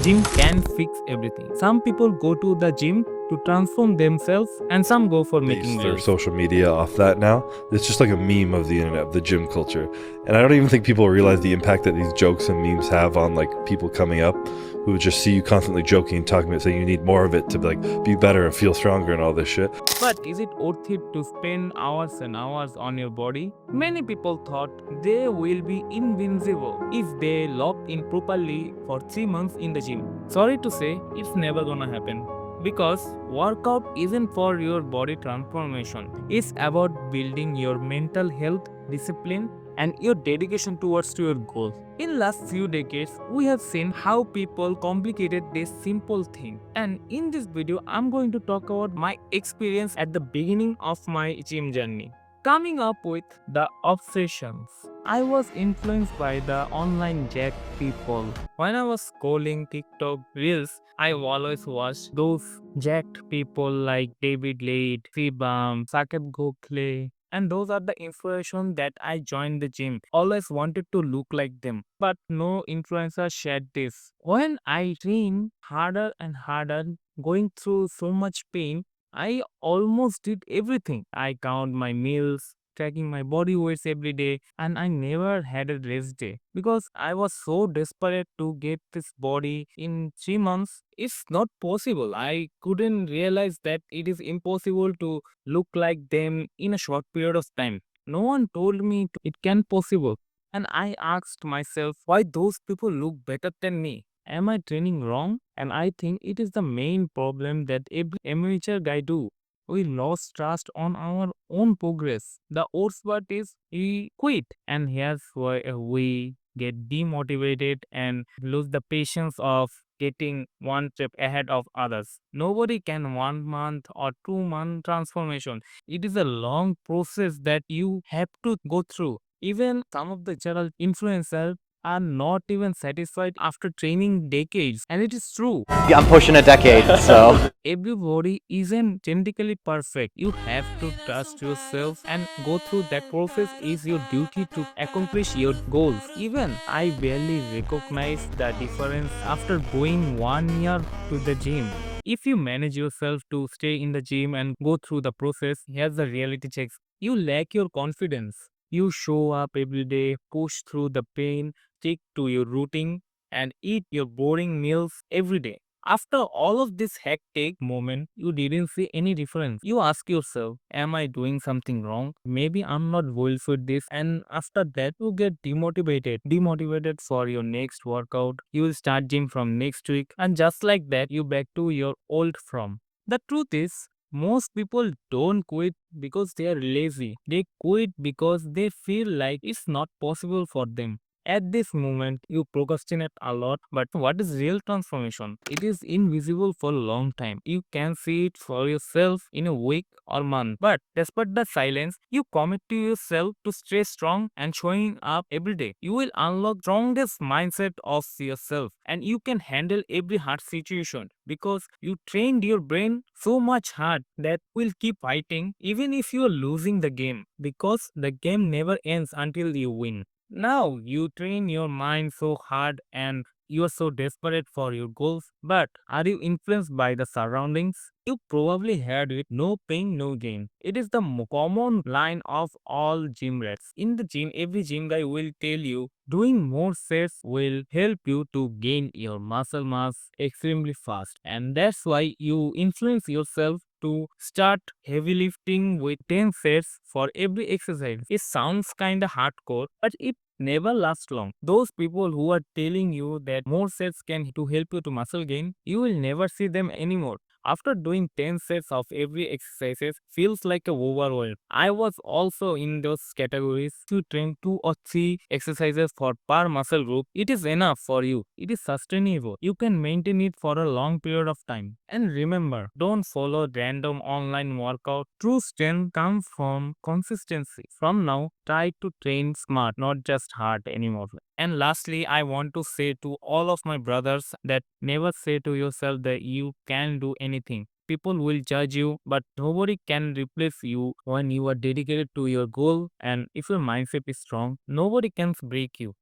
gym can fix everything. Some people go to the gym to transform themselves and some go for making Base their reels. social media off that now. It's just like a meme of the internet, of the gym culture. And I don't even think people realize the impact that these jokes and memes have on like people coming up who just see you constantly joking and talking about saying you need more of it to like be better and feel stronger and all this shit. But is it worth it to spend hours and hours on your body? Many people thought they will be invincible if they locked in properly for 3 months in the gym. Sorry to say, it's never gonna happen. Because workout isn't for your body transformation. It's about building your mental health, discipline, and your dedication towards your goals. In last few decades, we have seen how people complicated this simple thing. And in this video, I'm going to talk about my experience at the beginning of my gym journey. Coming up with the obsessions. I was influenced by the online jack people. When I was scrolling TikTok reels, I always watched those jacked people like David Lade, Sibam, Saket Gokhale, and those are the inspiration that I joined the gym. Always wanted to look like them. But no influencer shared this. When I trained harder and harder, going through so much pain, I almost did everything. I count my meals, tracking my body weights every day, and I never had a rest day because I was so desperate to get this body in 3 months. It's not possible. I couldn't realize that it is impossible to look like them in a short period of time. No one told me it can possible. And I asked myself why those people look better than me. Am I training wrong? And I think it is the main problem that every amateur guy do. We lost trust on our own progress. The worst part is we quit, and here's why we get demotivated and lose the patience of getting one step ahead of others. Nobody can 1 month or 2 month transformation. It is a long process that you have to go through. Even some of the general influencers are not even satisfied after training decades. And it is true. Yeah, I'm pushing a decade, so. Everybody isn't genetically perfect. You have to trust yourself and go through that process is your duty to accomplish your goals. Even I barely recognize the difference after going 1 year to the gym. If you manage yourself to stay in the gym and go through the process, here's the reality checks. You lack your confidence. You show up every day, push through the pain, stick to your routine, and eat your boring meals every day. After all of this hectic moment, you didn't see any difference. You ask yourself, am I doing something wrong? Maybe I'm not built for this. And after that, you get demotivated. Demotivated for your next workout. You will start gym from next week. And just like that, you back to your old form. The truth is, most people don't quit because they are lazy. They quit because they feel like it's not possible for them. At this moment, you procrastinate a lot, but what is real transformation? It is invisible for a long time. You can see it for yourself in a week or month. But despite the silence, you commit to yourself to stay strong and showing up every day. You will unlock strongest mindset of yourself and you can handle every hard situation because you trained your brain so much hard that will keep fighting even if you are losing the game because the game never ends until you win. Now you train your mind so hard and you are so desperate for your goals, but are you influenced by the surroundings? You probably heard it, no pain, no gain. It is the common line of all gym rats. In the gym, every gym guy will tell you doing more sets will help you to gain your muscle mass extremely fast. And that's why you influence yourself to start heavy lifting with 10 sets for every exercise. It sounds kinda hardcore, but it never lasts long. Those people who are telling you that more sets can to help you to muscle gain, you will never see them anymore. After doing 10 sets of every exercises feels like a overwhelm. I was also in those categories to train 2 or 3 exercises for per muscle group. It is enough for you. It is sustainable. You can maintain it for a long period of time. And remember, don't follow random online workout. True strength comes from consistency. From now, try to train smart, not just hard anymore. And lastly, I want to say to all of my brothers that never say to yourself that you can do anything. People will judge you, but nobody can replace you when you are dedicated to your goal. And if your mindset is strong, nobody can break you.